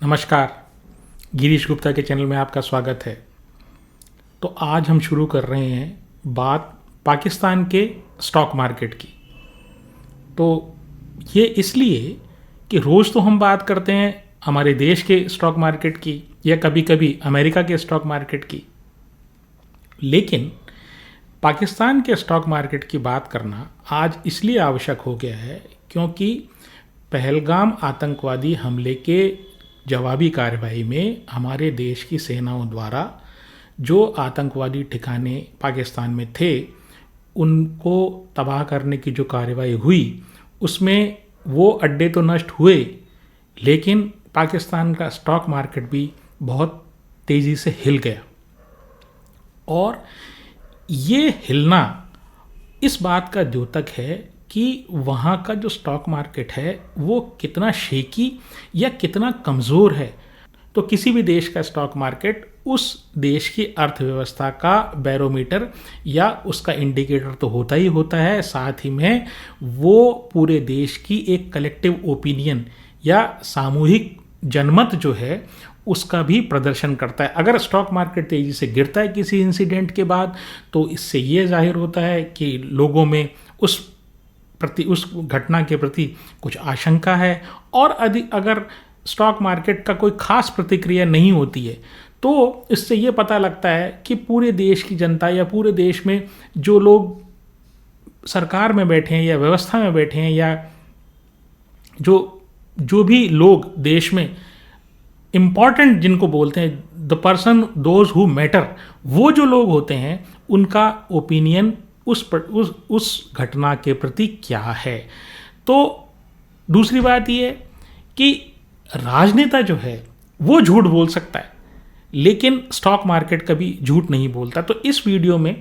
नमस्कार। गिरीश गुप्ता के चैनल में आपका स्वागत है। तो आज हम शुरू कर रहे हैं बात पाकिस्तान के स्टॉक मार्केट की। तो ये इसलिए कि रोज़ तो हम बात करते हैं हमारे देश के स्टॉक मार्केट की या कभी कभी अमेरिका के स्टॉक मार्केट की, लेकिन पाकिस्तान के स्टॉक मार्केट की बात करना आज इसलिए आवश्यक हो गया है क्योंकि पहलगाम आतंकवादी हमले के जवाबी कार्रवाई में हमारे देश की सेनाओं द्वारा जो आतंकवादी ठिकाने पाकिस्तान में थे उनको तबाह करने की जो कार्रवाई हुई उसमें वो अड्डे तो नष्ट हुए, लेकिन पाकिस्तान का स्टॉक मार्केट भी बहुत तेज़ी से हिल गया। और ये हिलना इस बात का द्योतक है कि वहाँ का जो स्टॉक मार्केट है वो कितना शेकी या कितना कमज़ोर है। तो किसी भी देश का स्टॉक मार्केट उस देश की अर्थव्यवस्था का बैरोमीटर या उसका इंडिकेटर तो होता ही होता है, साथ ही में वो पूरे देश की एक कलेक्टिव ओपिनियन या सामूहिक जनमत जो है उसका भी प्रदर्शन करता है। अगर स्टॉक मार्केट तेज़ी से गिरता है किसी इंसिडेंट के बाद तो इससे ये जाहिर होता है कि लोगों में उस घटना के प्रति कुछ आशंका है, और अगर स्टॉक मार्केट का कोई खास प्रतिक्रिया नहीं होती है तो इससे ये पता लगता है कि पूरे देश की जनता या पूरे देश में जो लोग सरकार में बैठे हैं या व्यवस्था में बैठे हैं या जो भी लोग देश में इम्पॉर्टेंट जिनको बोलते हैं the person those who matter, वो जो लोग होते हैं उनका ओपिनियन उस घटना के प्रति क्या है। तो दूसरी बात ये कि राजनेता जो है वो झूठ बोल सकता है लेकिन स्टॉक मार्केट कभी झूठ नहीं बोलता। तो इस वीडियो में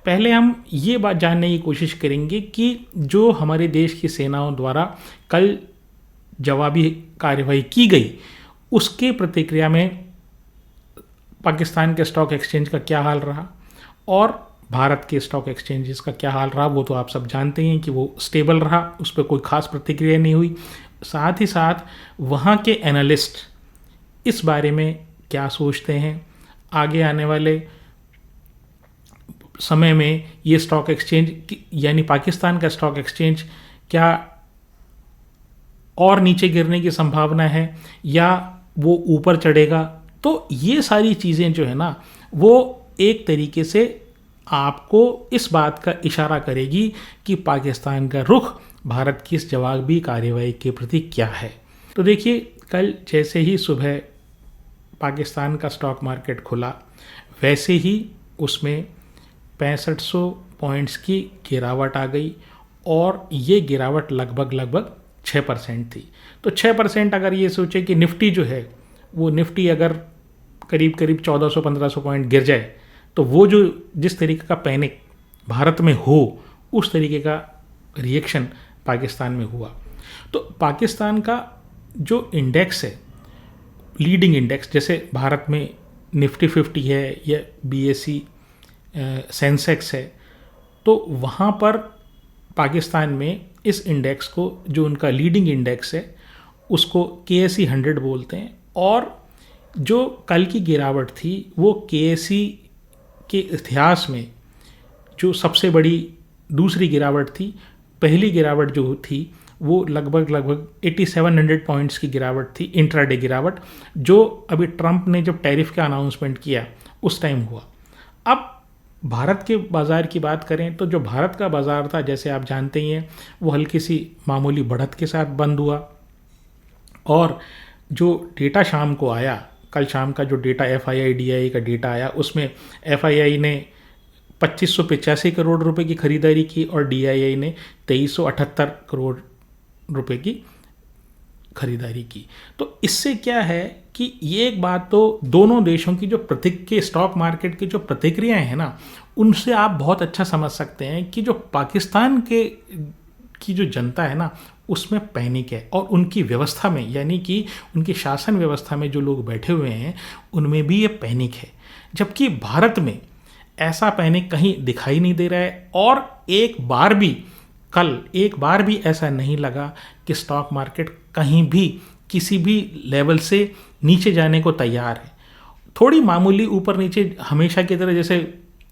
पहले हम ये बात जानने की कोशिश करेंगे कि जो हमारे देश की सेनाओं द्वारा कल जवाबी कार्रवाई की गई उसके प्रतिक्रिया में पाकिस्तान के स्टॉक एक्सचेंज का क्या हाल रहा और भारत के स्टॉक एक्सचेंजेस का क्या हाल रहा। वो तो आप सब जानते हैं कि वो स्टेबल रहा, उस पर कोई खास प्रतिक्रिया नहीं हुई। साथ ही साथ वहाँ के एनालिस्ट इस बारे में क्या सोचते हैं, आगे आने वाले समय में ये स्टॉक एक्सचेंज यानी पाकिस्तान का स्टॉक एक्सचेंज क्या और नीचे गिरने की संभावना है या वो ऊपर चढ़ेगा। तो ये सारी चीज़ें जो है ना वो एक तरीके से आपको इस बात का इशारा करेगी कि पाकिस्तान का रुख भारत की इस जवाबी कार्रवाई के प्रति क्या है। तो देखिए, कल जैसे ही सुबह पाकिस्तान का स्टॉक मार्केट खुला वैसे ही उसमें 6500 पॉइंट्स की गिरावट आ गई और ये गिरावट लगभग 6% थी। तो 6% अगर ये सोचे कि निफ्टी जो है वो निफ्टी अगर करीब 1400-1500 पॉइंट गिर जाए तो वो जो जिस तरीके का पैनिक भारत में हो उस तरीके का रिएक्शन पाकिस्तान में हुआ। तो पाकिस्तान का जो इंडेक्स है, लीडिंग इंडेक्स, जैसे भारत में निफ्टी 50 है या BSE सेंसेक्स है, तो वहाँ पर पाकिस्तान में इस इंडेक्स को जो उनका लीडिंग इंडेक्स है उसको KSE 100 बोलते हैं। और जो कल की गिरावट थी वो KSE के इतिहास में जो सबसे बड़ी दूसरी गिरावट थी। पहली गिरावट जो थी वो लगभग 8700 पॉइंट्स की गिरावट थी, इंट्राडे गिरावट, जो अभी ट्रंप ने जब टैरिफ का अनाउंसमेंट किया उस टाइम हुआ। अब भारत के बाज़ार की बात करें तो जो भारत का बाज़ार था जैसे आप जानते ही हैं वो हल्की सी मामूली बढ़त के साथ बंद हुआ। और जो डेटा शाम को आया, कल शाम का जो डेटा FII-DII का डेटा आया उसमें FII ने 2585 करोड़ रुपए की खरीदारी की और DII ने 2378 करोड़ रुपए की खरीदारी की। तो इससे क्या है कि ये एक बात तो दोनों देशों की जो स्टॉक मार्केट की जो प्रतिक्रियाएं हैं ना उनसे आप बहुत अच्छा समझ सकते हैं कि जो पाकिस्तान की जो जनता है ना उसमें पैनिक है और उनकी व्यवस्था में यानी कि उनकी शासन व्यवस्था में जो लोग बैठे हुए हैं उनमें भी ये पैनिक है, जबकि भारत में ऐसा पैनिक कहीं दिखाई नहीं दे रहा है। और एक बार भी ऐसा नहीं लगा कि स्टॉक मार्केट कहीं भी किसी भी लेवल से नीचे जाने को तैयार है। थोड़ी मामूली ऊपर नीचे हमेशा की तरह जैसे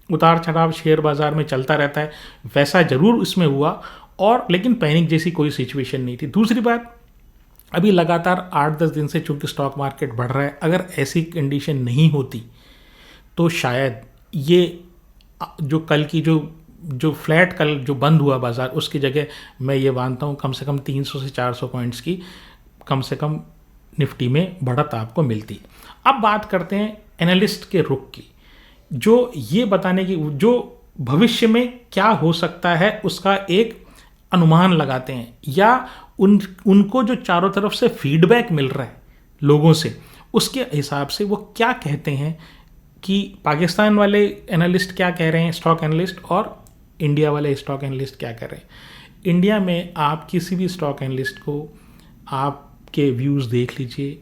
उतार चढ़ाव शेयर बाजार में चलता रहता है, वैसा ज़रूर इसमें हुआ, और लेकिन पैनिक जैसी कोई सिचुएशन नहीं थी। दूसरी बात, अभी लगातार 8-10 दिन से चूंकि स्टॉक मार्केट बढ़ रहा है, अगर ऐसी कंडीशन नहीं होती तो शायद ये जो कल की जो फ्लैट कल जो बंद हुआ बाज़ार, उसकी जगह मैं ये मानता हूँ कम से कम 300 से 400 पॉइंट्स की कम से कम निफ्टी में बढ़त आपको मिलती। अब बात करते हैं एनालिस्ट के रुख की, जो ये बताने की जो भविष्य में क्या हो सकता है उसका एक अनुमान लगाते हैं, या उनको जो चारों तरफ से फीडबैक मिल रहा है लोगों से, उसके हिसाब से वो क्या कहते हैं कि पाकिस्तान वाले एनालिस्ट क्या कह रहे हैं, स्टॉक एनालिस्ट, और इंडिया वाले स्टॉक एनालिस्ट क्या कह रहे हैं। इंडिया में आप किसी भी स्टॉक एनालिस्ट को आपके व्यूज़ देख लीजिए,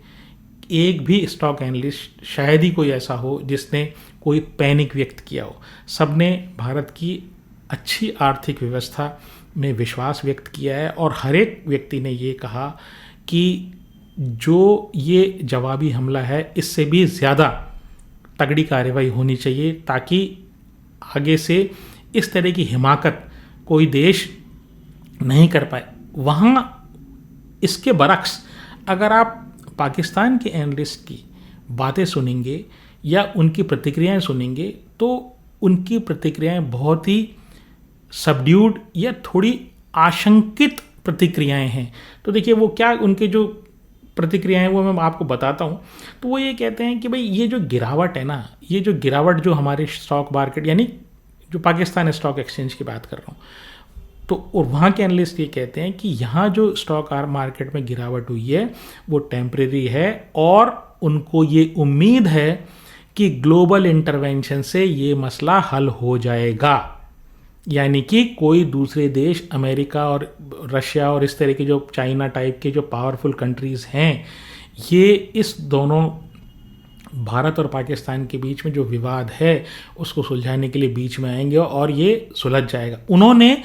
एक भी स्टॉक एनालिस्ट शायद ही कोई ऐसा हो जिसने कोई पैनिक व्यक्त किया हो। सबने भारत की अच्छी आर्थिक व्यवस्था में विश्वास व्यक्त किया है, और हर एक व्यक्ति ने ये कहा कि जो ये जवाबी हमला है इससे भी ज़्यादा तगड़ी कार्रवाई होनी चाहिए, ताकि आगे से इस तरह की हिमाकत कोई देश नहीं कर पाए। वहाँ इसके बरक्स अगर आप पाकिस्तान के एनालिस्ट की बातें सुनेंगे या उनकी प्रतिक्रियाएं सुनेंगे, तो उनकी प्रतिक्रियाएं बहुत ही सबड्यूड या थोड़ी आशंकित प्रतिक्रियाएं हैं। तो देखिए वो क्या, उनके जो प्रतिक्रियाएं वो मैं आपको बताता हूँ। तो वो ये कहते हैं कि भाई ये जो गिरावट है ना, ये जो गिरावट जो हमारे स्टॉक मार्केट यानी जो पाकिस्तान स्टॉक एक्सचेंज की बात कर रहा हूँ, तो और वहाँ के एनालिस्ट ये कहते हैं कि यहाँ जो स्टॉक मार्केट में गिरावट हुई है वो टेम्परेरी है, और उनको ये उम्मीद है कि ग्लोबल इंटरवेंशन से ये मसला हल हो जाएगा। यानी कि कोई दूसरे देश, अमेरिका और रशिया और इस तरह के जो चाइना टाइप के जो पावरफुल कंट्रीज़ हैं, ये इस दोनों भारत और पाकिस्तान के बीच में जो विवाद है उसको सुलझाने के लिए बीच में आएंगे और ये सुलझ जाएगा। उन्होंने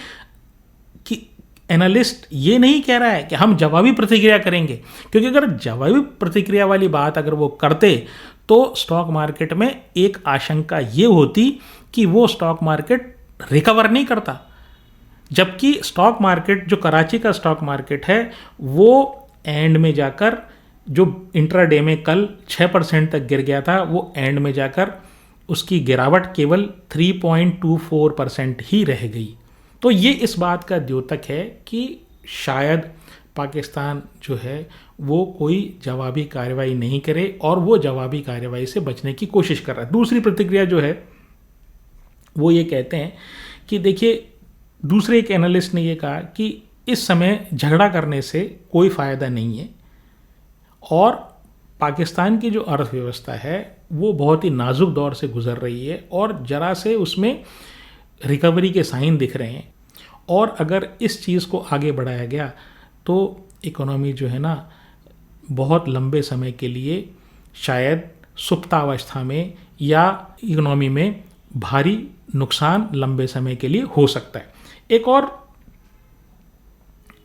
कि एनालिस्ट ये नहीं कह रहा है कि हम जवाबी प्रतिक्रिया करेंगे, क्योंकि अगर जवाबी प्रतिक्रिया वाली बात अगर वो करते तो स्टॉक मार्केट में एक आशंका ये होती कि वो स्टॉक मार्केट रिकवर नहीं करता, जबकि स्टॉक मार्केट जो कराची का स्टॉक मार्केट है वो एंड में जाकर जो इंट्राडे में कल 6% तक गिर गया था, वो एंड में जाकर उसकी गिरावट केवल 3.24% ही रह गई। तो ये इस बात का द्योतक है कि शायद पाकिस्तान जो है वो कोई जवाबी कार्रवाई नहीं करे, और वो जवाबी कार्रवाई से बचने की कोशिश कर रहा है। दूसरी प्रतिक्रिया जो है वो ये कहते हैं कि देखिए, दूसरे एक एनालिस्ट ने ये कहा कि इस समय झगड़ा करने से कोई फ़ायदा नहीं है, और पाकिस्तान की जो अर्थव्यवस्था है वो बहुत ही नाजुक दौर से गुजर रही है, और ज़रा से उसमें रिकवरी के साइन दिख रहे हैं, और अगर इस चीज़ को आगे बढ़ाया गया तो इकोनॉमी जो है ना बहुत लंबे समय के लिए शायद सुप्तावस्था में या इकोनॉमी में भारी नुकसान लंबे समय के लिए हो सकता है। एक और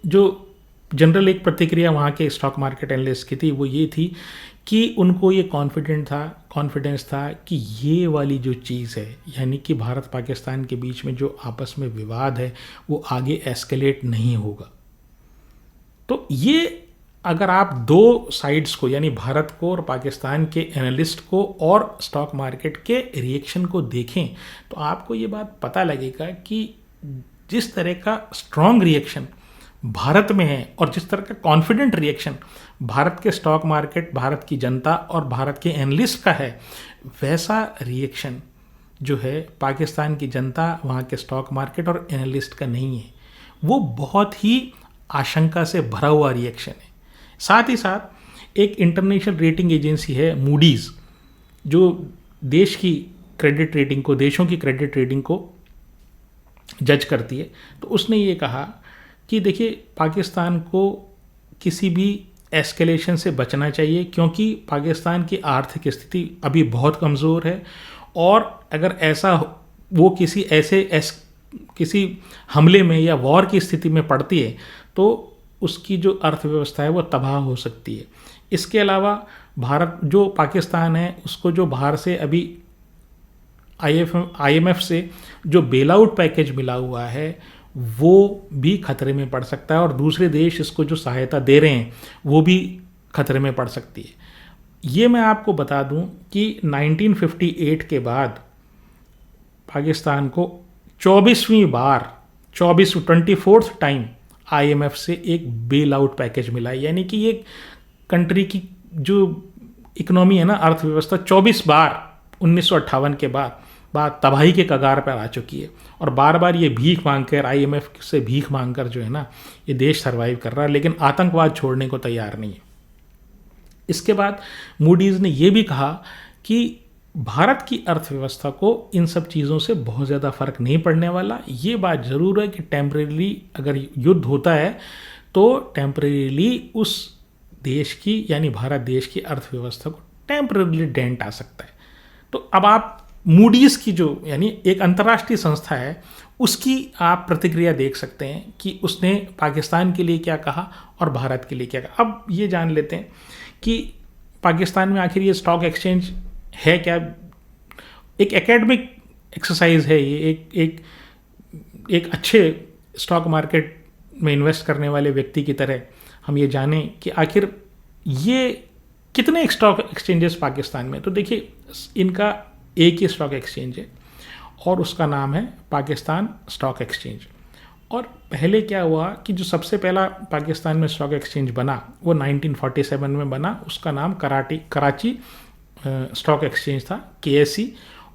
जो जनरल एक प्रतिक्रिया वहाँ के स्टॉक मार्केट एनालिस्ट की थी वो ये थी कि उनको ये कॉन्फिडेंस था कि ये वाली जो चीज़ है, यानी कि भारत पाकिस्तान के बीच में जो आपस में विवाद है वो आगे एस्केलेट नहीं होगा। तो ये अगर आप दो साइड्स को यानी भारत को और पाकिस्तान के एनालिस्ट को और स्टॉक मार्केट के रिएक्शन को देखें तो आपको ये बात पता लगेगा कि जिस तरह का स्ट्रॉन्ग रिएक्शन भारत में है और जिस तरह का कॉन्फिडेंट रिएक्शन भारत के स्टॉक मार्केट, भारत की जनता और भारत के एनालिस्ट का है, वैसा रिएक्शन जो है पाकिस्तान की जनता, वहाँ के स्टॉक मार्केट और एनालिस्ट का नहीं है। वो बहुत ही आशंका से भरा हुआ रिएक्शन है। साथ ही साथ एक इंटरनेशनल रेटिंग एजेंसी है मूडीज़, जो देश की क्रेडिट रेटिंग को, देशों की क्रेडिट रेटिंग को जज करती है, तो उसने ये कहा कि देखिए पाकिस्तान को किसी भी एस्केलेशन से बचना चाहिए, क्योंकि पाकिस्तान की आर्थिक स्थिति अभी बहुत कमज़ोर है, और अगर ऐसा वो किसी हमले में या वॉर की स्थिति में पड़ती है तो उसकी जो अर्थव्यवस्था है वो तबाह हो सकती है। इसके अलावा भारत जो पाकिस्तान है उसको जो बाहर से अभी IMF से जो बेल आउट पैकेज मिला हुआ है वो भी खतरे में पड़ सकता है, और दूसरे देश इसको जो सहायता दे रहे हैं वो भी खतरे में पड़ सकती है। ये मैं आपको बता दूं कि 1958 के बाद पाकिस्तान को 24th टाइम IMF से एक बेल आउट पैकेज मिला है। यानी कि ये कंट्री की जो इकोनॉमी है ना, अर्थव्यवस्था 24 बार 1958 के बाद तबाही के कगार पर आ चुकी है, और बार बार ये भीख मांगकर IMF से भीख मांगकर जो है ना ये देश सर्वाइव कर रहा है, लेकिन आतंकवाद छोड़ने को तैयार नहीं है। इसके बाद मूडीज़ ने ये भी कहा कि भारत की अर्थव्यवस्था को इन सब चीज़ों से बहुत ज़्यादा फ़र्क नहीं पड़ने वाला। ये बात ज़रूर है कि टेम्परेरी अगर युद्ध होता है तो टेम्परेरीली उस देश की यानी भारत देश की अर्थव्यवस्था को टेम्परेरीली डेंट आ सकता है। तो अब आप मूडीज़ की जो यानी एक अंतर्राष्ट्रीय संस्था है उसकी आप प्रतिक्रिया देख सकते हैं कि उसने पाकिस्तान के लिए क्या कहा और भारत के लिए क्या कहा। अब ये जान लेते हैं कि पाकिस्तान में आखिर ये स्टॉक एक्सचेंज है क्या। एक एकेडमिक एक्सरसाइज है ये, एक अच्छे स्टॉक मार्केट में इन्वेस्ट करने वाले व्यक्ति की तरह हम ये जानें कि आखिर ये कितने स्टॉक एक्सचेंजेस पाकिस्तान में। तो देखिए इनका एक ही स्टॉक एक्सचेंज है और उसका नाम है पाकिस्तान स्टॉक एक्सचेंज। और पहले क्या हुआ कि जो सबसे पहला पाकिस्तान में स्टॉक एक्सचेंज बना वो 1947 में बना, उसका नाम कराची स्टॉक एक्सचेंज था, KSE,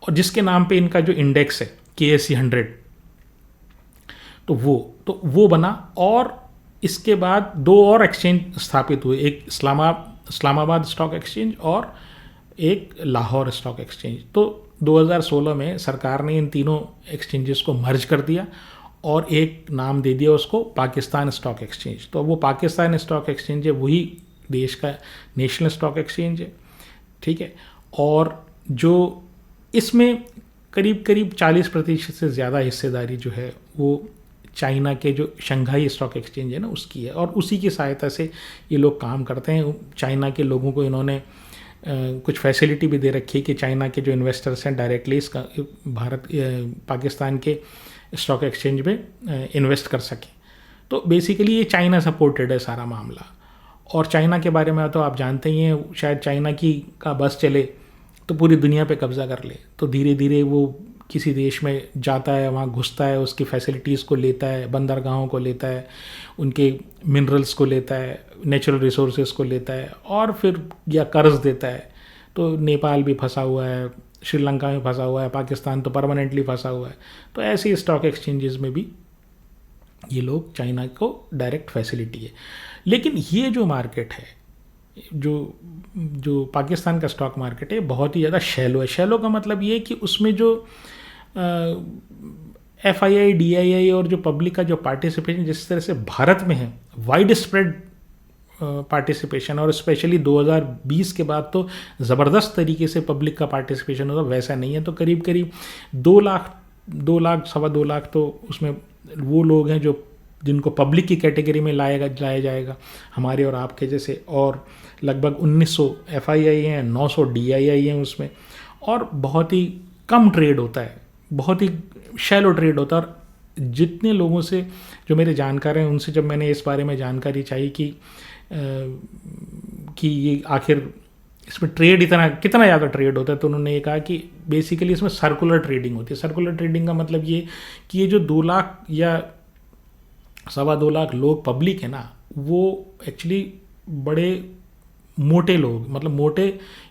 और जिसके नाम पे इनका जो इंडेक्स है KSE 100, तो वो बना। और इसके बाद दो और एक्सचेंज स्थापित हुए, एक इस्लामाबाद स्टॉक एक्सचेंज और एक लाहौर स्टॉक एक्सचेंज। तो 2016 में सरकार ने इन तीनों एक्सचेंजेस को मर्ज कर दिया और एक नाम दे दिया उसको पाकिस्तान स्टॉक एक्सचेंज। तो वो पाकिस्तान स्टॉक एक्सचेंज है, वही देश का नेशनल स्टॉक एक्सचेंज है, ठीक है। और जो इसमें करीब 40% से ज़्यादा हिस्सेदारी जो है वो चाइना के जो शंघाई स्टॉक एक्सचेंज है ना उसकी है, और उसी की सहायता से ये लोग काम करते हैं। चाइना के लोगों को इन्होंने कुछ फैसिलिटी भी दे रखी है कि चाइना के जो इन्वेस्टर्स हैं डायरेक्टली इसका पाकिस्तान के स्टॉक एक्सचेंज में इन्वेस्ट कर सकें। तो बेसिकली ये चाइना सपोर्टेड है सारा मामला। और चाइना के बारे में तो आप जानते ही हैं, शायद चाइना का बस चले तो पूरी दुनिया पे कब्जा कर ले। तो धीरे धीरे वो किसी देश में जाता है, वहाँ घुसता है, उसकी फैसिलिटीज़ को लेता है, बंदरगाहों को लेता है, उनके मिनरल्स को लेता है, नेचुरल रिसोर्सेज को लेता है, और फिर या कर्ज देता है। तो नेपाल भी फंसा हुआ है, श्रीलंका में फंसा हुआ है, पाकिस्तान तो परमानेंटली फंसा हुआ है। तो ऐसे ही स्टॉक एक्सचेंजेस में भी ये लोग चाइना को डायरेक्ट फैसिलिटी है। लेकिन ये जो मार्केट है, जो पाकिस्तान का स्टॉक मार्केट है, बहुत ही ज़्यादा शैलो है। शैलो का मतलब ये कि उसमें जो FII DII और जो पब्लिक का जो पार्टिसिपेशन जिस तरह से भारत में है, वाइड स्प्रेड पार्टिसिपेशन, और स्पेशली 2020 के बाद तो ज़बरदस्त तरीके से पब्लिक का पार्टिसिपेशन होता, वैसा नहीं है। तो करीब 2 लाख सवा 2 लाख तो उसमें वो लोग हैं जिनको पब्लिक की कैटेगरी में लाया जाएगा, हमारे और आपके जैसे। और लगभग 1900 FII हैं, 900 DII हैं उसमें, और बहुत ही कम ट्रेड होता है, बहुत ही शैलो ट्रेड होता है। और जितने लोगों से जो मेरे जानकार हैं उनसे जब मैंने इस बारे में जानकारी चाहिए कि ये आखिर इसमें ट्रेड कितना ज़्यादा ट्रेड होता है, तो उन्होंने ये कहा कि बेसिकली इसमें सर्कुलर ट्रेडिंग होती है। सर्कुलर ट्रेडिंग का मतलब ये कि ये जो 2 लाख या सवा 2 लाख लोग पब्लिक है ना, वो एक्चुअली बड़े मोटे लोग, मतलब मोटे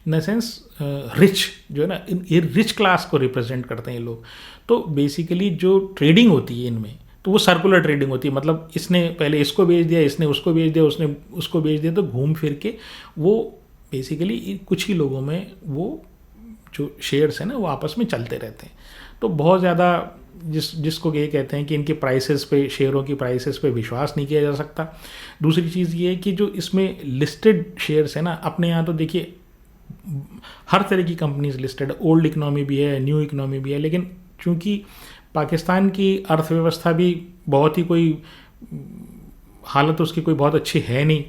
इन द सेंस रिच, जो है ना, ये रिच क्लास को रिप्रेजेंट करते हैं ये लोग। तो बेसिकली जो ट्रेडिंग होती है इनमें, तो वो सर्कुलर ट्रेडिंग होती है। मतलब इसने पहले इसको बेच दिया, इसने उसको बेच दिया, उसने उसको बेच दिया, तो घूम फिर के वो बेसिकली कुछ ही लोगों में वो जो शेयर्स हैं ना वो आपस में चलते रहते हैं। तो बहुत ज़्यादा जिसको ये कहते हैं कि इनके प्राइसेस पे, शेयरों की प्राइसेस पे विश्वास नहीं किया जा सकता। दूसरी चीज़ ये है कि जो इसमें लिस्टेड शेयर्स है ना, अपने यहाँ तो देखिए हर तरह की कंपनीज लिस्टेड है, ओल्ड इकोनॉमी भी है, न्यू इकोनॉमी भी है। लेकिन चूँकि पाकिस्तान की अर्थव्यवस्था भी बहुत ही कोई हालत उसकी कोई बहुत अच्छी है नहीं,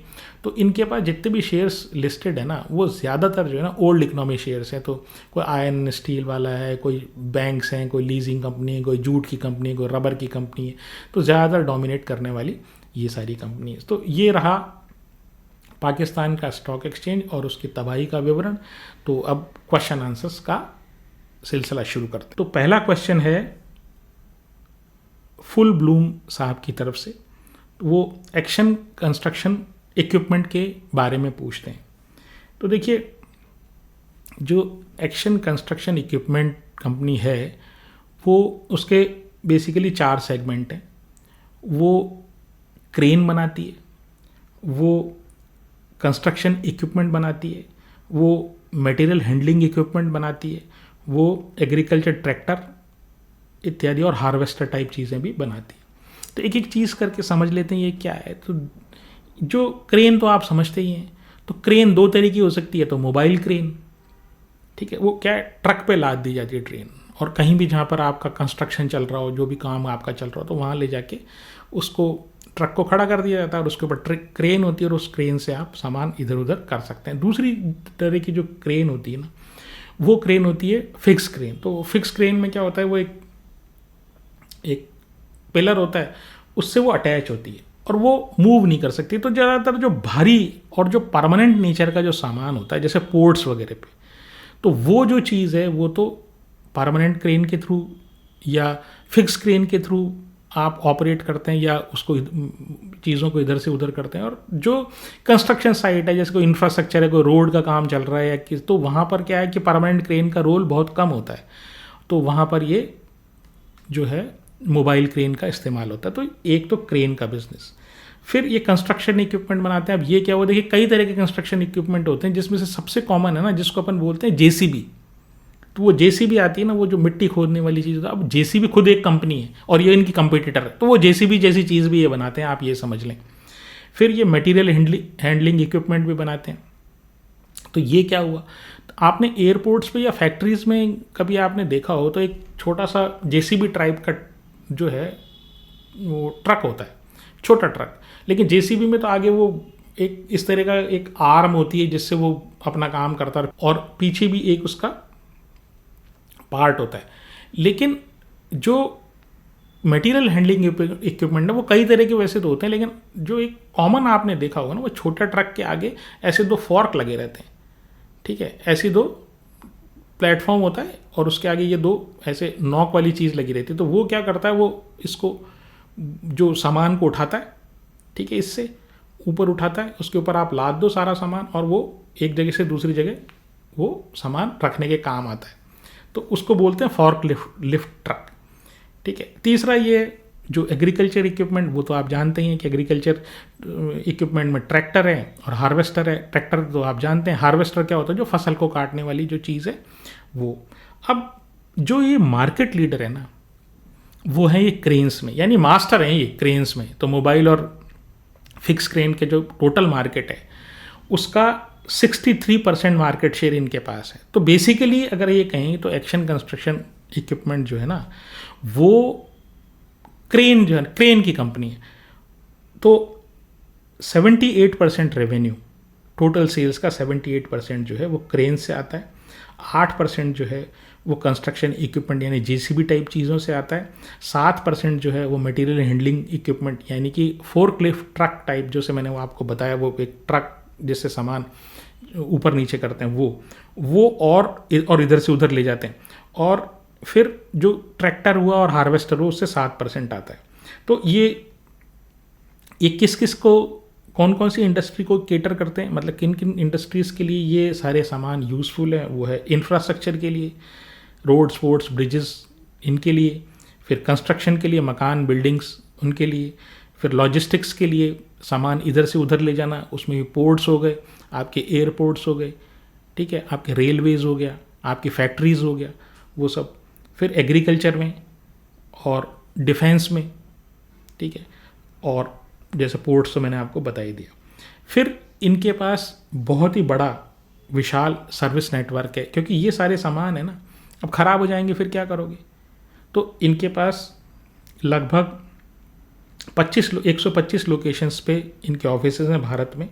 तो इनके पास जितने भी शेयर्स लिस्टेड है ना, वो ज़्यादातर जो है ना ओल्ड इकोनॉमी शेयर्स हैं। तो कोई आयरन स्टील वाला है, कोई बैंक्स हैं, कोई लीजिंग कंपनी है, कोई जूट की कंपनी है, कोई रबर की कंपनी है, तो ज़्यादातर डोमिनेट करने वाली ये सारी कंपनी है। तो ये रहा पाकिस्तान का स्टॉक एक्सचेंज और उसकी तबाही का विवरण। तो अब क्वेश्चन आंसर्स का सिलसिला शुरू करते हैं। तो पहला क्वेश्चन है फुल ब्लूम साहब की तरफ से। वो एक्शन कंस्ट्रक्शन इक्विपमेंट के बारे में पूछते हैं। तो देखिए, जो एक्शन कंस्ट्रक्शन इक्विपमेंट कंपनी है, वो उसके बेसिकली 4 सेगमेंट हैं। वो क्रेन बनाती है, वो कंस्ट्रक्शन इक्विपमेंट बनाती है, वो मटेरियल हैंडलिंग इक्विपमेंट बनाती है, वो एग्रीकल्चर ट्रैक्टर इत्यादि और हार्वेस्टर टाइप चीज़ें भी बनाती है। तो एक एक चीज़ करके समझ लेते हैं ये क्या है। तो जो क्रेन तो आप समझते ही हैं। तो क्रेन 2 तरह की हो सकती है। तो मोबाइल क्रेन, ठीक है, वो क्या है, ट्रक पे लाद दी जाती है ट्रेन, और कहीं भी जहाँ पर आपका कंस्ट्रक्शन चल रहा हो, जो भी काम आपका चल रहा हो, तो वहाँ ले जाके उसको ट्रक को खड़ा कर दिया जाता है और उसके ऊपर क्रेन होती है और उस क्रेन से आप सामान इधर उधर कर सकते हैं। दूसरी तरह की जो क्रेन होती है ना, वो क्रेन होती है फिक्स क्रेन। तो फिक्स क्रेन में क्या होता है, वो एक पिलर होता है, उससे वो अटैच होती है और वो मूव नहीं कर सकती। तो ज़्यादातर जो भारी और जो परमानेंट नेचर का जो सामान होता है, जैसे पोर्ट्स वगैरह पे, तो वो जो चीज़ है वो तो परमानेंट क्रेन के थ्रू या फिक्स क्रेन के थ्रू आप ऑपरेट करते हैं या उसको चीज़ों को इधर से उधर करते हैं। और जो कंस्ट्रक्शन साइट है, जैसे कोई इंफ्रास्ट्रक्चर है, कोई रोड का काम चल रहा है या किस, तो वहाँ पर क्या है कि परमानेंट क्रेन का रोल बहुत कम होता है। तो वहाँ पर ये जो है मोबाइल क्रेन का इस्तेमाल होता है। तो एक तो क्रेन का बिजनेस। फिर ये कंस्ट्रक्शन इक्विपमेंट बनाते हैं। अब ये क्या हुआ, देखिए कई तरह के कंस्ट्रक्शन इक्विपमेंट होते हैं, जिसमें से सबसे कॉमन है ना, जिसको अपन बोलते हैं जेसीबी। तो वो जेसीबी आती है ना, वो जो मिट्टी खोदने वाली चीज़। अब जेसीबी खुद एक कंपनी है और ये इनकी कंपटीटर है, तो वो जेसीबी जैसी चीज़ भी ये बनाते हैं, आप ये समझ लें। फिर ये मटेरियल हैंडलिंग इक्विपमेंट भी बनाते हैं। तो ये क्या हुआ, आपने एयरपोर्ट्स पे या फैक्ट्रीज में कभी आपने देखा हो, तो एक छोटा सा जेसीबी टाइप का जो है वो ट्रक होता है, छोटा ट्रक। लेकिन जेसीबी में तो आगे वो एक इस तरह का एक आर्म होती है जिससे वो अपना काम करता है, और पीछे भी एक उसका पार्ट होता है। लेकिन जो मटेरियल हैंडलिंग इक्विपमेंट है वो कई तरह के वैसे तो होते हैं, लेकिन जो एक कॉमन आपने देखा होगा ना, वो छोटा ट्रक के आगे ऐसे 2 फॉर्क लगे रहते हैं, ठीक है, ऐसी 2 प्लेटफॉर्म होता है और उसके आगे ये 2 ऐसे नॉक वाली चीज़ लगी रहती है। तो वो क्या करता है, वो इसको जो सामान को उठाता है, ठीक है, इससे ऊपर उठाता है, उसके ऊपर आप लाद दो सारा सामान और वो एक जगह से दूसरी जगह वो सामान रखने के काम आता है। तो उसको बोलते हैं फॉर्क लिफ्ट ट्रक, ठीक है। तीसरा ये जो एग्रीकल्चर इक्विपमेंट, वो तो आप जानते ही हैं कि एग्रीकल्चर इक्विपमेंट में ट्रैक्टर है और हार्वेस्टर है। ट्रैक्टर तो आप जानते हैं, हार्वेस्टर क्या होता है, जो फसल को काटने वाली जो चीज़ है वो। अब जो ये मार्केट लीडर है ना, वो है ये क्रेन्स में, यानी मास्टर हैं ये क्रेन्स में। तो मोबाइल और फिक्स क्रेन के जो टोटल मार्केट है उसका 63% मार्केट शेयर इनके पास है। तो बेसिकली अगर ये कहें तो एक्शन कंस्ट्रक्शन इक्विपमेंट जो है ना, वो क्रेन जो है, क्रेन की कंपनी है। तो 78% रेवेन्यू, टोटल सेल्स का 78% जो है वो क्रेन से आता है। 8% जो है वो कंस्ट्रक्शन इक्विपमेंट यानी जेसीबी टाइप चीज़ों से आता है। 7% जो है वो मटेरियल हैंडलिंग इक्विपमेंट यानी कि फोर्कलिफ्ट ट्रक टाइप, जो से मैंने वो आपको बताया, वो एक ट्रक जिससे सामान ऊपर नीचे करते हैं वो और इधर से उधर ले जाते हैं। और फिर जो ट्रैक्टर हुआ और हार्वेस्टर हुआ उससे 7% आता है। तो ये किस किस को, कौन कौन सी इंडस्ट्री को केटर करते हैं, मतलब किन किन इंडस्ट्रीज़ के लिए ये सारे सामान यूज़फुल है। वो है इंफ्रास्ट्रक्चर के लिए, रोड्स वोड्स ब्रिजेस इनके लिए, फिर कंस्ट्रक्शन के लिए मकान बिल्डिंग्स उनके लिए, फिर लॉजिस्टिक्स के लिए सामान इधर से उधर ले जाना, उसमें भी पोर्ट्स हो गए, आपके एयरपोर्ट्स हो गए, ठीक है, आपके रेलवेज़ हो गया, आपकी फैक्ट्रीज़ हो गया, वो सब। फिर एग्रीकल्चर में और डिफेंस में, ठीक है, और जैसे पोर्ट्स तो मैंने आपको बता ही दिया। फिर इनके पास बहुत ही बड़ा विशाल सर्विस नेटवर्क है, क्योंकि ये सारे सामान है ना, अब ख़राब हो जाएंगे फिर क्या करोगे। तो इनके पास लगभग 125 लोकेशंस पे इनके ऑफिसेज हैं भारत में,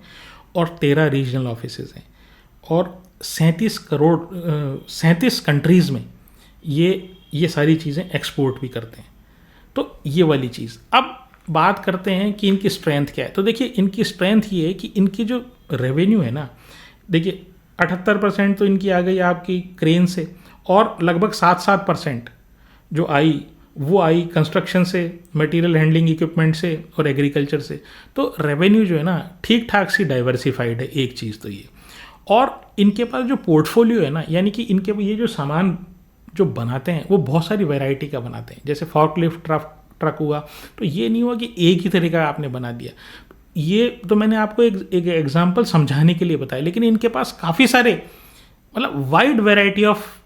और 13 रीजनल ऑफिसेज हैं, और 37 कंट्रीज़ में ये सारी चीज़ें एक्सपोर्ट भी करते हैं। तो ये वाली चीज़। अब बात करते हैं कि इनकी स्ट्रेंथ क्या है। तो देखिए, इनकी स्ट्रेंथ ये है कि इनकी जो रेवेन्यू है ना, देखिए 78% तो इनकी आ गई आपकी क्रेन से, और लगभग 7% जो आई वो आई कंस्ट्रक्शन से, मटेरियल हैंडलिंग इक्विपमेंट से, और एग्रीकल्चर से। तो रेवेन्यू जो है ना ठीक ठाक सी डाइवर्सिफाइड है, एक चीज़ तो ये। और इनके पास जो पोर्टफोलियो है ना, यानी कि इनके ये जो सामान जो बनाते हैं वो बहुत सारी वैरायटी का बनाते हैं। जैसे फॉर्कलिफ्ट ट्रक हुआ, तो ये नहीं हुआ कि एक ही तरीका आपने बना दिया। ये तो मैंने आपको एक एग्जांपल समझाने के लिए बताया, लेकिन इनके पास काफ़ी सारे, मतलब वाइड वैरायटी ऑफ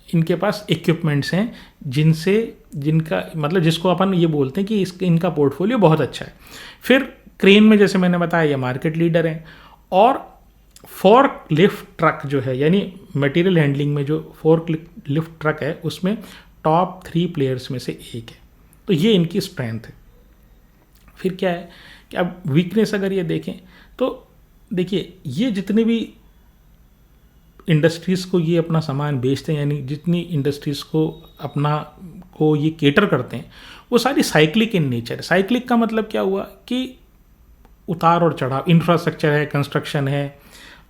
इनके पास इक्विपमेंट्स हैं जिनका मतलब जिसको अपन ये बोलते हैं कि इनका पोर्टफोलियो बहुत अच्छा है। फिर क्रेन में जैसे मैंने बताया ये मार्केट लीडर हैं, और फोर्क लिफ्ट ट्रक जो है, यानी मटेरियल हैंडलिंग में जो फोर्क लिफ्ट ट्रक है उसमें टॉप 3 प्लेयर्स में से एक है। तो ये इनकी स्ट्रेंथ है। फिर क्या है कि अब वीकनेस अगर ये देखें तो देखिए, ये जितने भी इंडस्ट्रीज़ को ये अपना सामान बेचते हैं, यानी जितनी इंडस्ट्रीज़ को ये केटर करते हैं, वो सारी साइक्लिक इन नेचर है। साइक्लिक का मतलब क्या हुआ कि उतार और चढ़ाव, इंफ्रास्ट्रक्चर है, कंस्ट्रक्शन है,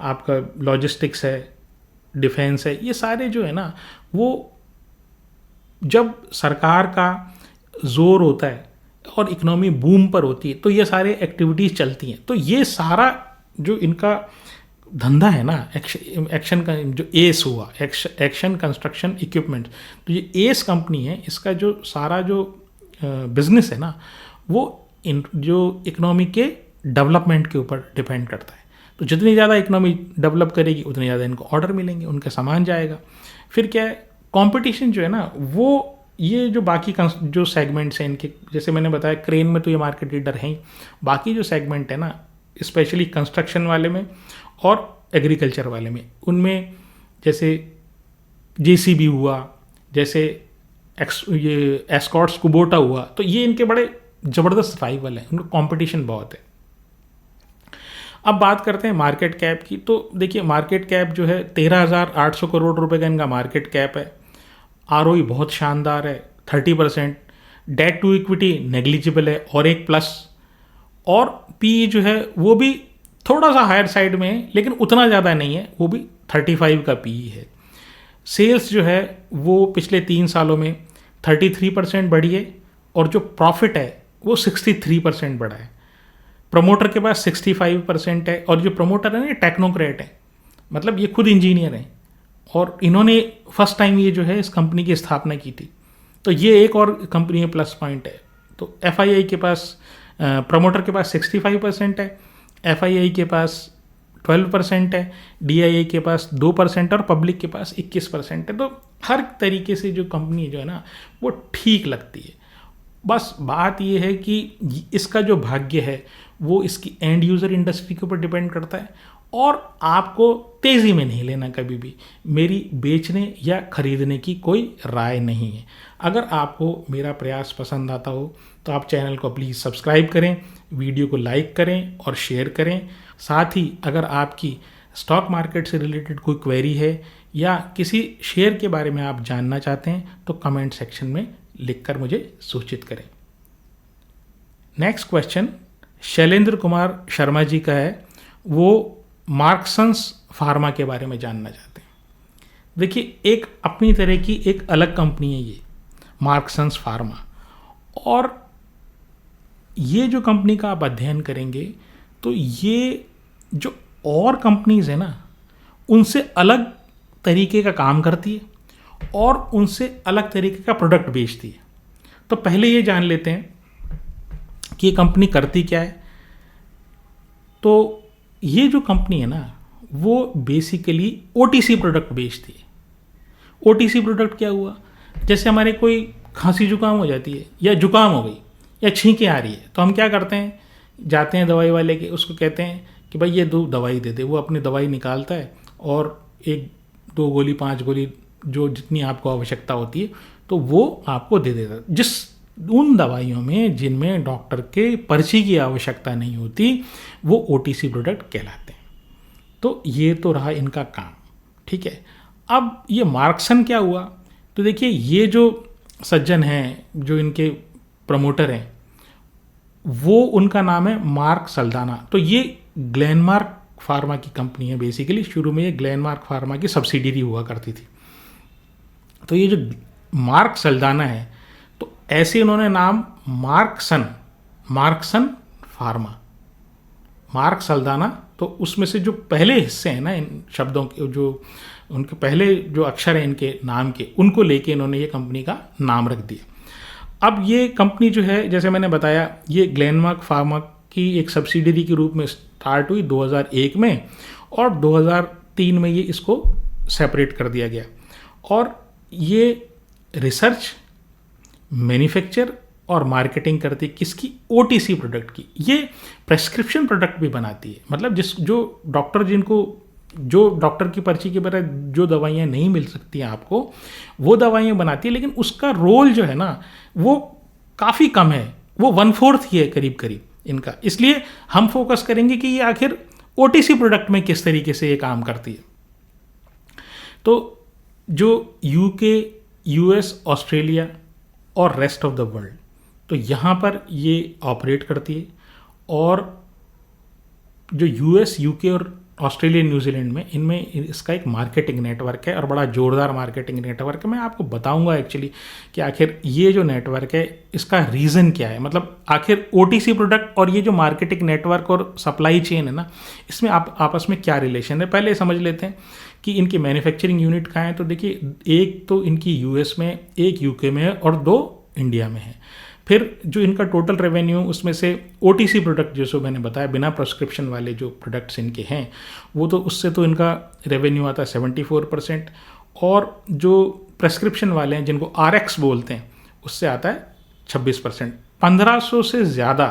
आपका लॉजिस्टिक्स है, डिफेंस है, ये सारे जो है ना, वो जब सरकार का जोर होता है और इकोनॉमी बूम पर होती है तो ये सारे एक्टिविटीज़ चलती हैं। तो ये सारा जो इनका धंधा है ना, एक्शन का जो एस हुआ, एक्शन कंस्ट्रक्शन इक्विपमेंट, तो ये एस कंपनी है, इसका जो सारा जो बिजनेस है ना, वो जो इकोनॉमी के डेवलपमेंट के ऊपर डिपेंड करता है। तो जितनी ज़्यादा इकोनॉमी डेवलप करेगी उतने ज़्यादा इनको ऑर्डर मिलेंगे, उनका सामान जाएगा। फिर क्या है, कंपटीशन जो है ना, वो ये जो बाकी जो सेगमेंट्स हैं इनके, जैसे मैंने बताया क्रेन में तो ये मार्केट लीडर हैं ही, बाकी जो सेगमेंट है ना, स्पेशली कंस्ट्रक्शन वाले में और एग्रीकल्चर वाले में, उनमें जैसे जेसीबी हुआ, जैसे ये एस्कॉर्ट्स कुबोटा हुआ, तो ये इनके बड़े ज़बरदस्त राइवल हैं, उनका कंपटीशन बहुत है। अब बात करते हैं मार्केट कैप की। तो देखिए, मार्केट कैप जो है 13,800 करोड़ रुपए का इनका मार्केट कैप है। आरओई बहुत शानदार है, 30%। डेट टू इक्विटी नेग्लिजिबल है, और एक प्लस। और पी जो है वो भी थोड़ा सा हायर साइड में है, लेकिन उतना ज़्यादा नहीं है, वो भी 35 का पी है। सेल्स जो है वो पिछले 3 सालों में 33% बढ़ी है, और जो प्रॉफिट है वो 63% बढ़ा है। प्रमोटर के पास 65% है, और जो प्रमोटर है ना, टेक्नोक्रेट है, मतलब ये खुद इंजीनियर हैं, और इन्होंने फर्स्ट टाइम ये जो है इस कंपनी की स्थापना की थी। तो ये एक और कंपनी में प्लस पॉइंट है। तो एफआईआई के पास, प्रमोटर के पास 65% है, एफआईआई के पास 12% है, डीआईआई के पास 2% और पब्लिक के पास 21% है। तो हर तरीके से जो कंपनी जो है ना, वो ठीक लगती है। बस बात ये है कि इसका जो भाग्य है वो इसकी एंड यूज़र इंडस्ट्री के ऊपर डिपेंड करता है, और आपको तेज़ी में नहीं लेना कभी भी। मेरी बेचने या ख़रीदने की कोई राय नहीं है। अगर आपको मेरा प्रयास पसंद आता हो तो आप चैनल को प्लीज़ सब्सक्राइब करें, वीडियो को लाइक करें और शेयर करें। साथ ही अगर आपकी स्टॉक मार्केट से रिलेटेड कोई क्वेरी है या किसी शेयर के बारे में आप जानना चाहते हैं तो कमेंट सेक्शन में लिखकर मुझे सूचित करें। नेक्स्ट क्वेश्चन शैलेंद्र कुमार शर्मा जी का है। वो मार्क्संस फार्मा के बारे में जानना चाहते हैं। देखिए, एक अपनी तरह की एक अलग कंपनी है ये मार्क्संस फार्मा, और ये जो कंपनी का आप अध्ययन करेंगे तो ये जो और कंपनीज है ना, उनसे अलग तरीके का काम करती है और उनसे अलग तरीके का प्रोडक्ट बेचती है। तो पहले ये जान लेते हैं कि ये कंपनी करती क्या है। तो ये जो कंपनी है ना, वो बेसिकली ओटीसी प्रोडक्ट बेचती है। ओटीसी प्रोडक्ट क्या हुआ, जैसे हमारे कोई खांसी जुकाम हो जाती है, या जुकाम हो गई, या छींकें आ रही है, तो हम क्या करते हैं, जाते हैं दवाई वाले के, उसको कहते हैं कि भाई ये 2 दवाई दे दे। वो अपनी दवाई निकालता है और 1-2 गोली 5 गोली जो जितनी आपको आवश्यकता होती है तो वो आपको दे देता है। जिस उन दवाइयों में जिनमें डॉक्टर के पर्ची की आवश्यकता नहीं होती वो ओटीसी प्रोडक्ट कहलाते हैं। तो ये तो रहा इनका काम, ठीक है। अब ये मार्क्सन क्या हुआ, तो देखिए ये जो सज्जन हैं जो इनके प्रमोटर हैं वो उनका नाम है मार्क सल्दाना। तो ये ग्लेनमार्क फार्मा की कंपनी है बेसिकली। शुरू में ये ग्लेनमार्क फार्मा की सब्सिडियरी हुआ करती थी। तो ये जो मार्क सल्दाना है तो ऐसे इन्होंने नाम मार्कसन फार्मा, मार्क सल्दाना, तो उसमें से जो पहले हिस्से हैं ना इन शब्दों के, जो उनके पहले जो अक्षर हैं इनके नाम के, उनको लेके इन्होंने ये कंपनी का नाम रख दिया। अब ये कंपनी जो है जैसे मैंने बताया ये ग्लेनमार्क फार्मा की एक सब्सिडियरी के रूप में स्टार्ट हुई 2001 में और 2003 में ये इसको सेपरेट कर दिया गया। और ये रिसर्च, मैन्युफैक्चर और मार्केटिंग करती है किसकी, ओटीसी प्रोडक्ट की। ये प्रेस्क्रिप्शन प्रोडक्ट भी बनाती है, मतलब जो डॉक्टर की पर्ची के बगैर जो दवाइयाँ नहीं मिल सकती हैं आपको वो दवाइयाँ बनाती है, लेकिन उसका रोल जो है ना वो काफ़ी कम है, वो 1/4 ही है करीब करीब इनका। इसलिए हम फोकस करेंगे कि ये आखिर ओटीसी प्रोडक्ट में किस तरीके से ये काम करती है। तो जो यूके, यूएस, ऑस्ट्रेलिया और रेस्ट ऑफ द वर्ल्ड, तो यहाँ पर ये ऑपरेट करती है। और जो यूएस, यूके और ऑस्ट्रेलिया, न्यूजीलैंड में इनमें इसका एक मार्केटिंग नेटवर्क है और बड़ा ज़ोरदार मार्केटिंग नेटवर्क है। मैं आपको बताऊंगा एक्चुअली कि आखिर ये जो नेटवर्क है इसका रीज़न क्या है, मतलब आखिर ओटीसी प्रोडक्ट और ये जो मार्केटिंग नेटवर्क और सप्लाई चेन है ना इसमें आपस में क्या रिलेशन है। पहले समझ लेते हैं कि इनकी मैन्युफैक्चरिंग यूनिट कहाँ है। तो देखिए एक तो इनकी यूएस में, एक यूके में है और 2 इंडिया में है। फिर जो इनका टोटल रेवेन्यू उसमें से ओटीसी प्रोडक्ट जैसे मैंने बताया बिना प्रिस्क्रिप्शन वाले जो प्रोडक्ट्स इनके हैं वो तो उससे तो इनका रेवेन्यू आता है 74% और जो प्रिस्क्रिप्शन वाले हैं जिनको आरएक्स बोलते हैं उससे आता है 26%। 1500 से ज़्यादा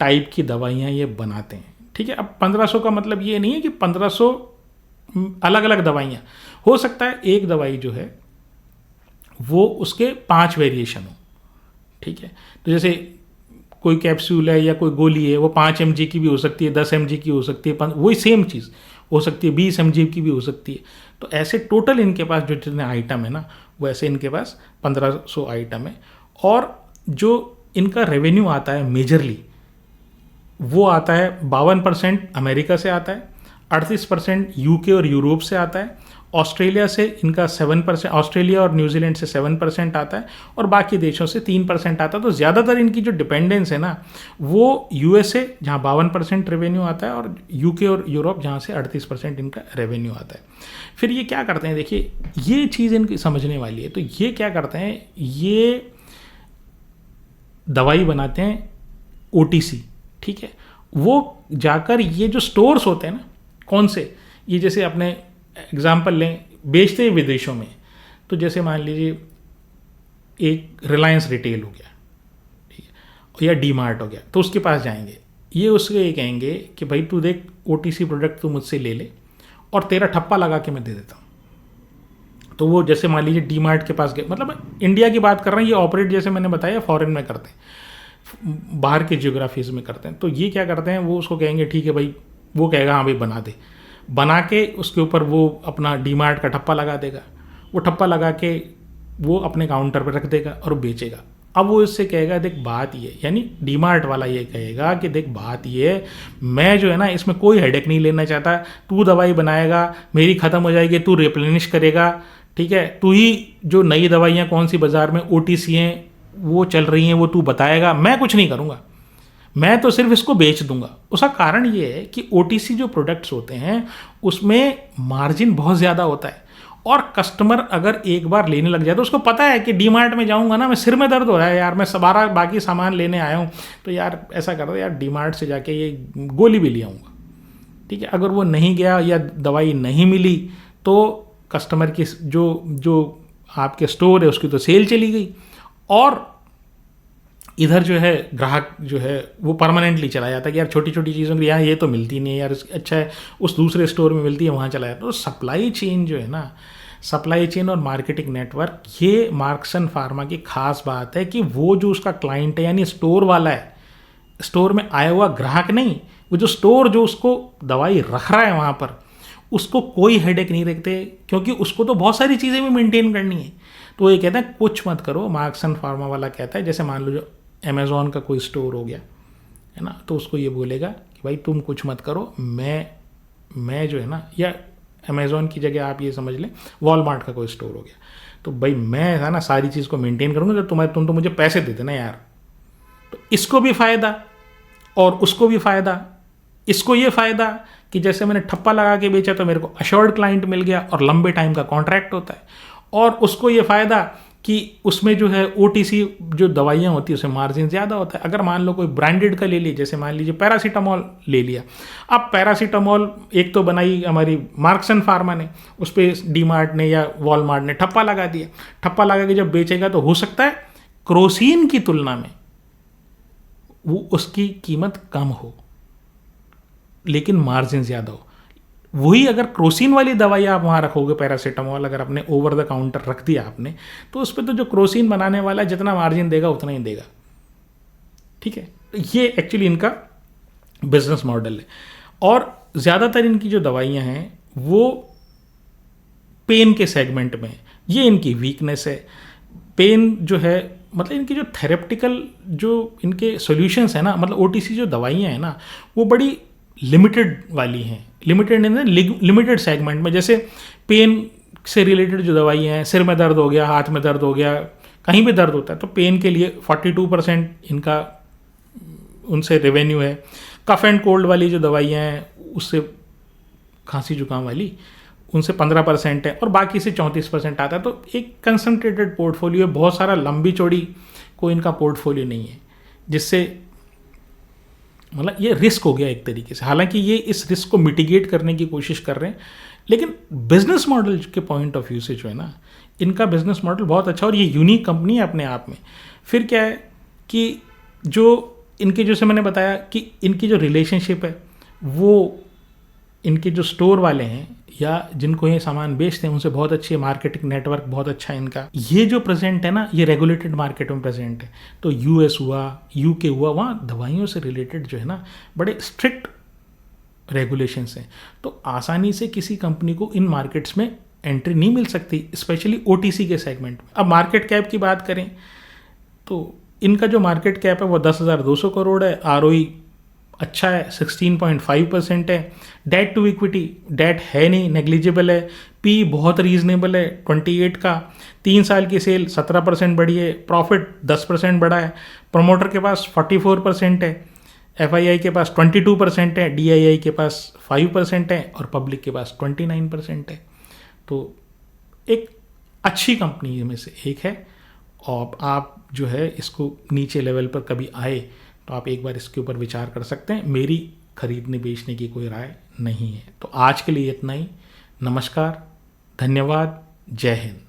टाइप की दवाइयाँ ये बनाते हैं, ठीक है। अब 1500 का मतलब ये नहीं है कि 1500 अलग अलग दवाइयाँ, हो सकता है एक दवाई जो है वो उसके 5 वेरिएशन हो, ठीक है। तो जैसे कोई कैप्सूल है या कोई गोली है वो 5 mg की भी हो सकती है, 10 mg की हो सकती है, वही सेम चीज़ हो सकती है 20 mg की भी हो सकती है। तो ऐसे टोटल इनके पास जो जितने आइटम है ना वो ऐसे इनके पास 1500 आइटम है। और जो इनका रेवेन्यू आता है मेजरली वो आता है 52% अमेरिका से आता है, 38% यूके और यूरोप से आता है, ऑस्ट्रेलिया से इनका 7%, ऑस्ट्रेलिया और न्यूजीलैंड से 7% आता है और बाकी देशों से 3% आता है। तो ज़्यादातर इनकी जो डिपेंडेंस है ना वो यूएसए जहाँ 52% रेवेन्यू आता है और यूके और यूरोप जहाँ से 38% इनका रेवेन्यू आता है। फिर ये क्या करते हैं, देखिए ये चीज़ इनकी समझने वाली है। तो ये क्या करते हैं, ये दवाई बनाते हैं ओटीसी, ठीक है। वो जाकर ये जो स्टोर्स होते हैं ना, कौन से, ये जैसे अपने एग्जाम्पल लें, बेचते हैं विदेशों में। तो जैसे मान लीजिए एक रिलायंस रिटेल हो गया, ठीक है, या डी मार्ट हो गया, तो उसके पास जाएंगे, ये उसके ये कहेंगे कि भाई तू देख ओटीसी प्रोडक्ट तू मुझसे ले ले और तेरा ठप्पा लगा के मैं दे देता हूँ। तो वो जैसे मान लीजिए डी मार्ट के पास गए, मतलब इंडिया की बात कर रहे हैं, ये ऑपरेट जैसे मैंने बताया फॉरेन में करते हैं, बाहर के जियोग्राफीज़ में करते हैं। तो ये क्या करते हैं, वो उसको कहेंगे ठीक है भाई, वो कहेगा हाँ भाई बना दे, बना के उसके ऊपर वो अपना डी मार्ट का ठप्पा लगा देगा। वो ठप्पा लगा के वो अपने काउंटर पर रख देगा और बेचेगा। अब वो इससे कहेगा देख बात ये, यानी डी मार्ट वाला ये कहेगा कि देख बात ये, मैं जो है ना इसमें कोई हेडेक नहीं लेना चाहता, तू दवाई बनाएगा, मेरी ख़त्म हो जाएगी, तू रिप्लेनिश करेगा, ठीक है, तू ही जो नई दवाइयाँ कौन सी बाज़ार में ओटीसी हैं वो चल रही हैं वो तू बताएगा, मैं कुछ नहीं करूँगा, मैं तो सिर्फ इसको बेच दूंगा। उसका कारण ये है कि ओटीसी जो प्रोडक्ट्स होते हैं उसमें मार्जिन बहुत ज़्यादा होता है और कस्टमर अगर एक बार लेने लग जाए तो उसको पता है कि डी मार्ट में जाऊंगा ना, मैं सिर में दर्द हो रहा है यार, मैं सारा बाकी सामान लेने आया हूँ, तो यार ऐसा कर दो यार डी मार्ट से जाके ये गोली भी ले आऊँगा, ठीक है। अगर वो नहीं गया या दवाई नहीं मिली तो कस्टमर की जो आपके स्टोर है उसकी तो सेल चली गई और इधर जो है ग्राहक जो है वो परमानेंटली चला जाता है कि यार छोटी छोटी चीज़ों की यहाँ ये तो मिलती नहीं है यार, अच्छा है उस दूसरे स्टोर में मिलती है वहाँ चला जाता है। तो सप्लाई चेन जो है ना सप्लाई चेन और मार्केटिंग नेटवर्क, ये मार्क्सन फार्मा की खास बात है कि वो जो उसका क्लाइंट है यानी स्टोर वाला है, स्टोर में आया हुआ ग्राहक नहीं, वो जो स्टोर जो उसको दवाई रख रहा है वहाँ पर, उसको कोई हेडेक नहीं रखते, क्योंकि उसको तो बहुत सारी चीज़ें भी मेंटेन करनी है। तो ये कहते हैं कुछ मत करो, मार्क्सन फार्मा वाला कहता है, जैसे मान लो जो अमेज़ॉन का कोई स्टोर हो गया है ना, तो उसको ये बोलेगा कि भाई तुम कुछ मत करो, मैं जो है ना, या अमेज़ॉन की जगह आप ये समझ लें वॉलमार्ट का कोई स्टोर हो गया, तो भाई मैं है ना सारी चीज़ को मेंटेन करूँगा, तो तुम तो मुझे पैसे दे देना यार। तो इसको भी फ़ायदा और उसको भी फ़ायदा। इसको ये फ़ायदा कि जैसे मैंने ठप्पा लगा के बेचा तो मेरे को अश्योर्ड क्लाइंट मिल गया और लंबे टाइम का कॉन्ट्रैक्ट होता है। और उसको ये फ़ायदा कि उसमें जो है OTC जो दवाइयाँ होती है उसमें मार्जिन ज़्यादा होता है। अगर मान लो कोई ब्रांडेड का ले लीजिए, जैसे मान लीजिए पैरासीटामोल ले लिया, अब पैरासीटामोल एक तो बनाई हमारी मार्क्सन फार्मा ने, उस पर डीमार्ट ने या वॉलमार्ट ने ठप्पा लगा दिया। ठप्पा लगा के जब बेचेगा तो हो सकता है क्रोसिन की तुलना में वो उसकी कीमत कम हो लेकिन मार्जिन ज़्यादा हो। वही अगर क्रोसिन वाली दवाई आप वहाँ रखोगे, पैरासीटामोल अगर आपने ओवर द काउंटर रख दिया आपने, तो उस पर तो जो क्रोसिन बनाने वाला है जितना मार्जिन देगा उतना ही देगा। ठीक है, तो ये एक्चुअली इनका बिजनेस मॉडल है। और ज़्यादातर इनकी जो दवाइयाँ हैं वो पेन के सेगमेंट में, ये इनकी वीकनेस है। पेन जो है मतलब इनकी जो थेरेप्टिकल जो इनके सॉल्यूशंस है ना, मतलब OTC जो दवाइयाँ हैं ना वो बड़ी लिमिटेड वाली हैं, लिमिटेड इन लिमिटेड सेगमेंट में। जैसे पेन से रिलेटेड जो दवाइयाँ हैं, सिर में दर्द हो गया, हाथ में दर्द हो गया, कहीं भी दर्द होता है तो पेन के लिए 42% इनका उनसे रेवेन्यू है। कफ एंड कोल्ड वाली जो दवाइयाँ हैं उससे, खांसी जुकाम वाली, उनसे 15% है और बाकी से 34% आता है। तो एक कंसंट्रेटेड पोर्टफोलियो है, बहुत सारा लंबी चौड़ी कोई इनका पोर्टफोलियो नहीं है, जिससे मतलब ये रिस्क हो गया एक तरीके से। हालांकि ये इस रिस्क को मिटिगेट करने की कोशिश कर रहे हैं, लेकिन बिजनेस मॉडल के पॉइंट ऑफ व्यू से जो है ना, इनका बिजनेस मॉडल बहुत अच्छा और ये यूनिक कंपनी है अपने आप में। फिर क्या है कि जो इनके, जैसे मैंने बताया कि इनकी जो रिलेशनशिप है वो इनके जो स्टोर वाले हैं या जिनको ये सामान बेचते हैं उनसे बहुत अच्छी है, मार्केटिंग नेटवर्क बहुत अच्छा है इनका। ये जो प्रेजेंट है ना, ये रेगुलेटेड मार्केट में प्रेजेंट है। तो US हुआ, UK हुआ, वहाँ दवाइयों से रिलेटेड जो है ना बड़े स्ट्रिक्ट रेगुलेशंस हैं। तो आसानी से किसी कंपनी को इन मार्केट्स में एंट्री नहीं मिल सकती, स्पेशली OTC के सेगमेंट में। अब मार्केट कैप की बात करें तो इनका जो मार्केट कैप है वो 10,200 करोड़ है। ROE अच्छा है, 16.5% है। डेट टू इक्विटी, डेट है नहीं, नेग्लिजिबल है। P बहुत रीजनेबल है, 28 का। 3 साल की सेल 17% बढ़ी है, प्रॉफिट 10% बढ़ा है। प्रमोटर के पास 44% है, FII के पास 22% है, DII के पास 5% है और पब्लिक के पास 29% है। तो एक अच्छी कंपनी में से एक है। और आप जो है इसको नीचे लेवल पर कभी आए तो आप एक बार इसके ऊपर विचार कर सकते हैं। मेरी खरीदने बेचने की कोई राय नहीं है। तो आज के लिए इतना ही। नमस्कार, धन्यवाद, जय हिंद।